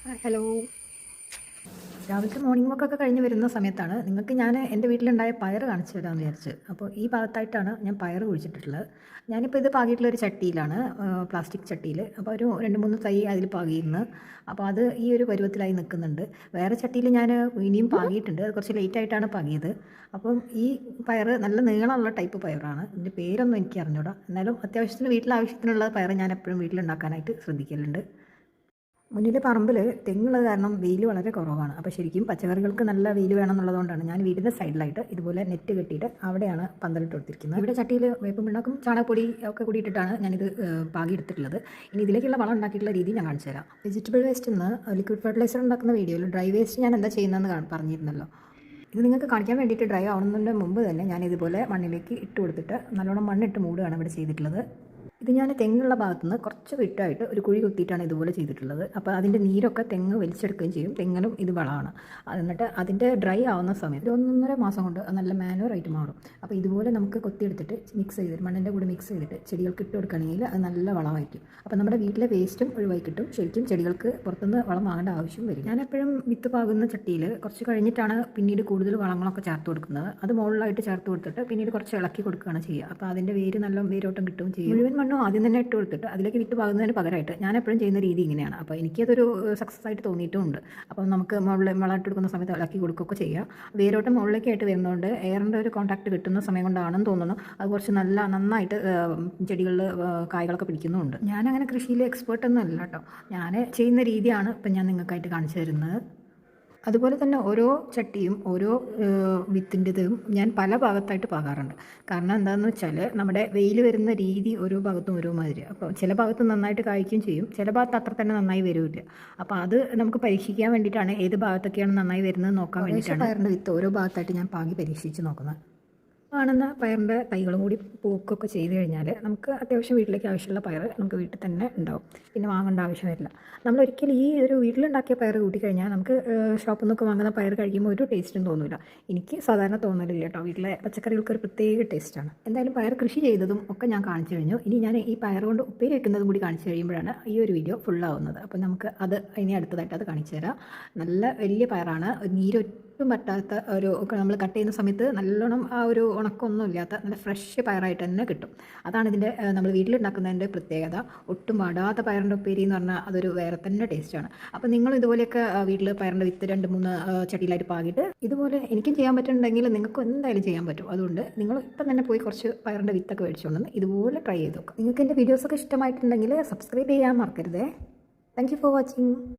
Hello. രാവിലത്തെ morning വാക്കൊക്കെ കഴിഞ്ഞ് വരുന്ന സമയത്താണ് നിങ്ങൾക്ക് ഞാൻ എൻ്റെ വീട്ടിലുണ്ടായ പയർ കാണിച്ചു തരാമെന്ന് വിചാരിച്ച്. അപ്പോൾ ഈ ഭാഗത്തായിട്ടാണ് ഞാൻ പയർ കുഴിച്ചിട്ടുള്ളത്. ഞാനിപ്പോൾ ഇത് പാകിയിട്ടുള്ളൊരു ചട്ടിയിലാണ്, പ്ലാസ്റ്റിക് ചട്ടിയിൽ. അപ്പോൾ ഒരു 2-3 തൈ അതിൽ പാകിയിരുന്നു. അപ്പോൾ അത് ഈ ഒരു പരുവത്തിലായി നിൽക്കുന്നുണ്ട്. വേറെ ചട്ടിയിൽ ഞാൻ ഇനിയും പാകിയിട്ടുണ്ട്, അത് കുറച്ച് ലേറ്റായിട്ടാണ് പാകിയത്. അപ്പം ഈ പയർ നല്ല നീളമുള്ള ടൈപ്പ് പയറാണ്. ഇതിൻ്റെ പേരൊന്നും എനിക്ക് അറിഞ്ഞൂടാ. എന്നാലും അത്യാവശ്യത്തിന് വീട്ടിലാവശ്യത്തിനുള്ള പയർ ഞാൻ എപ്പോഴും വീട്ടിലുണ്ടാക്കാനായിട്ട് ശ്രദ്ധിക്കലുണ്ട്. മുന്നിലെ പറമ്പിൽ തെങ്ങുള്ളത് കാരണം വെയിൽ വളരെ കുറവാണ്. അപ്പോൾ ശരിക്കും പച്ചക്കറികൾക്ക് നല്ല വെയിൽ വേണമെന്നുള്ളതുകൊണ്ടാണ് ഞാൻ വീടിൻ്റെ സൈഡിലായിട്ട് ഇതുപോലെ നെറ്റ് കെട്ടിയിട്ട് അവിടെയാണ് പന്തലിട്ട് കൊടുത്തിരിക്കുന്നത്. ഇവിടെ ചട്ടിയിൽ വേപ്പും പിണ്ണാക്കും ചാണകപ്പൊടി ഒക്കെ കൂടി ഇട്ടിട്ടാണ് ഞാനിത് പാകിയെടുത്തിട്ടുള്ളത്. ഇനി ഇതിലേക്കുള്ള വളം ഉണ്ടാക്കിയിട്ടുള്ള രീതി ഞാൻ കാണിച്ചു തരാം. വെജിറ്റബിൾ വേസ്റ്റ് നിന്ന് ലിക്വിഡ് ഫെർട്ടിലൈസർ ഉണ്ടാക്കുന്ന വീഡിയോയിൽ ഡ്രൈ വേസ്റ്റ് ഞാൻ എന്താ ചെയ്യുന്നതെന്ന് പറഞ്ഞിരുന്നല്ലോ. ഇത് നിങ്ങൾക്ക് കാണിക്കാൻ വേണ്ടിയിട്ട് ഡ്രൈ ആവുന്നതിൻ്റെ മുമ്പ് തന്നെ ഞാൻ ഇതുപോലെ മണ്ണിലേക്ക് ഇട്ട് കൊടുത്തിട്ട് നല്ലോണം മണ്ണിട്ട് മൂടുകയാണ് ഇവിടെ ചെയ്തിട്ടുള്ളത്. ഇത് ഞാൻ തെങ്ങുള്ള ഭാഗത്തുനിന്ന് കുറച്ച് വിട്ടായിട്ട് ഒരു കുഴി കുത്തിയിട്ടാണ് ഇതുപോലെ ചെയ്തിട്ടുള്ളത്. അപ്പോൾ അതിൻ്റെ നീരൊക്കെ തെങ്ങ് വലിച്ചെടുക്കുകയും ചെയ്യും. തെങ്ങിനും ഇത് വളമാണ്. എന്നിട്ട് അതിൻ്റെ ഡ്രൈ ആവുന്ന സമയത്ത് 1-1.5 മാസം കൊണ്ട് നല്ല മാനുവറായിട്ട് മാറും. അപ്പോൾ ഇതുപോലെ നമുക്ക് കൊത്തിയെടുത്തിട്ട് മിക്സ് ചെയ്തിട്ട് മണ്ണിൻ്റെ കൂടെ മിക്സ് ചെയ്തിട്ട് ചെടികൾക്ക് ഇട്ട് കൊടുക്കുകയാണെങ്കിൽ അത് നല്ല വളമായിരിക്കും. അപ്പോൾ നമ്മുടെ വീട്ടിലെ വേസ്റ്റും ഒഴിവായി കിട്ടും. ശരിക്കും ചെടികൾക്ക് പുറത്തുനിന്ന് വളം വാങ്ങേണ്ട ആവശ്യം വരും. ഞാൻ എപ്പോഴും വിത്ത് പാകുന്ന ചട്ടിയിൽ കുറച്ച് കഴിഞ്ഞിട്ടാണ് പിന്നീട് കൂടുതൽ വളങ്ങളൊക്കെ ചേർത്ത് കൊടുക്കുന്നത്. അത് മുകളിലായിട്ട് ചേർത്ത് കൊടുത്തിട്ട് പിന്നീട് കുറച്ച് ഇളക്കി കൊടുക്കുകയാണ് ചെയ്യുക. അപ്പോൾ അതിൻ്റെ വേര് നല്ല വേരോട്ടം കിട്ടുകയും ചെയ്യും. മുഴുവൻ ആദ്യം തന്നെ ഇട്ട് കൊടുത്തിട്ട് അതിലേക്ക് വിത്ത് പാകുന്നതിന് പകരമായിട്ട് ഞാൻ എപ്പോഴും ചെയ്യുന്ന രീതി ഇങ്ങനെയാണ്. അപ്പോൾ എനിക്കതൊരു സക്സസ് ആയിട്ട് തോന്നിയിട്ടുമുണ്ട്. അപ്പം നമുക്ക് വളമിട്ട് കൊടുക്കുന്ന സമയത്ത് ഇളക്കി കൊടുക്കുകയൊക്കെ ചെയ്യാം. വേരോട്ടം മുകളിലേക്കായിട്ട് വരുന്നതുകൊണ്ട് എയറിൻ്റെ ഒരു കോൺടാക്ട് കിട്ടുന്ന സമയം കൊണ്ടാണെന്ന് തോന്നുന്നു അത് കുറച്ച് നന്നായിട്ട് ചെടികളിൽ കായ്കളൊക്കെ പിടിക്കുന്നുമുണ്ട്. ഞാനങ്ങനെ കൃഷിയിൽ എക്സ്പേർട്ടൊന്നും അല്ല കേട്ടോ. ഞാൻ ചെയ്യുന്ന രീതിയാണ് ഇപ്പം ഞാൻ നിങ്ങൾക്കായിട്ട് കാണിച്ചു തരുന്നത്. അതുപോലെ തന്നെ ഓരോ ചട്ടിയും ഓരോ വിത്തിൻ്റെതും ഞാൻ പല ഭാഗത്തായിട്ട് പാകാറുണ്ട്. കാരണം എന്താണെന്ന് വെച്ചാൽ നമ്മുടെ വെയിൽ വരുന്ന രീതി ഓരോ ഭാഗത്തും ഓരോ മാതിരി. അപ്പോൾ ചില ഭാഗത്ത് നന്നായിട്ട് കായ്ക്കുകയും ചെയ്യും, ചില ഭാഗത്ത് അത്ര തന്നെ നന്നായി വരില്ല. അപ്പോൾ അത് നമുക്ക് പരീക്ഷിക്കാൻ വേണ്ടിയിട്ടാണ് ഏത് ഭാഗത്തൊക്കെയാണ് നന്നായി വരുന്നത് നോക്കാൻ വേണ്ടിയിട്ടാണ് പയറിൻ്റെ വിത്ത് ഓരോ ഭാഗത്തായിട്ട് ഞാൻ പാകി പരീക്ഷിച്ച് നോക്കുന്നത്. കാണുന്ന പയറിൻ്റെ തൈകളും കൂടി പൂക്കൊക്കെ ചെയ്ത് കഴിഞ്ഞാൽ നമുക്ക് അത്യാവശ്യം വീട്ടിലേക്ക് ആവശ്യമുള്ള പയർ നമുക്ക് വീട്ടിൽ തന്നെ ഉണ്ടാവും. പിന്നെ വാങ്ങേണ്ട ആവശ്യം വരില്ല. നമ്മൾ ഒരിക്കലും ഈ ഒരു വീട്ടിലുണ്ടാക്കിയ പയർ കൂട്ടിക്കഴിഞ്ഞാൽ നമുക്ക് ഷോപ്പിൽ നിന്നൊക്കെ വാങ്ങുന്ന പയർ കഴിക്കുമ്പോൾ ഒരു ടേസ്റ്റും തോന്നില്ല. എനിക്ക് സാധാരണ തോന്നലില്ല കേട്ടോ. വീട്ടിലെ പച്ചക്കറികൾക്ക് ഒരു പ്രത്യേക ടേസ്റ്റാണ്. എന്തായാലും പയർ കൃഷി ചെയ്തതും ഒക്കെ ഞാൻ കാണിച്ചു കഴിഞ്ഞു. ഇനി ഞാൻ ഈ പയർ കൊണ്ട് ഉപ്പേരി വെക്കുന്നതും കൂടി കാണിച്ചു കഴിയുമ്പോഴാണ് ഈ ഒരു വീഡിയോ ഫുള്ളാവുന്നത്. അപ്പോൾ നമുക്ക് അത് ഇനി അടുത്തതായിട്ട് അത് കാണിച്ചു തരാം. നല്ല വലിയ പയറാണ്. നീരൊട്ടും പറ്റാത്ത ഒരു നമ്മൾ കട്ട് ചെയ്യുന്ന സമയത്ത് നല്ലോണം ആ ഒരു ഉണക്കമൊന്നും ഇല്ലാത്ത നല്ല ഫ്രഷ് പയറായിട്ട് തന്നെ കിട്ടും. അതാണ് ഇതിൻ്റെ നമ്മൾ വീട്ടിലുണ്ടാക്കുന്നതിൻ്റെ പ്രത്യേകത. ഒട്ടും പാടാത്ത പയറിൻ്റെ ഉപ്പേരി എന്ന് പറഞ്ഞാൽ അതൊരു വേറെ തന്നെ ടേസ്റ്റാണ്. അപ്പോൾ നിങ്ങൾ ഇതുപോലെയൊക്കെ വീട്ടിൽ പയറിൻ്റെ വിത്ത് 2-3 ചട്ടിയിലായിട്ട് പാകിയിട്ട് ഇതുപോലെ എനിക്കും ചെയ്യാൻ പറ്റുന്നുണ്ടെങ്കിൽ നിങ്ങൾക്ക് എന്തായാലും ചെയ്യാൻ പറ്റും. അതുകൊണ്ട് നിങ്ങൾ ഇപ്പം തന്നെ പോയി കുറച്ച് പയറിൻ്റെ വിത്തൊക്കെ മേടിച്ചുകൊണ്ടെന്ന് ഇതുപോലെ ട്രൈ ചെയ്ത് നോക്കുക. നിങ്ങൾക്ക് എൻ്റെ വീഡിയോസൊക്കെ ഇഷ്ടമായിട്ടുണ്ടെങ്കിൽ സബ്സ്ക്രൈബ് ചെയ്യാൻ മറക്കരുതേ. Thank you for watching.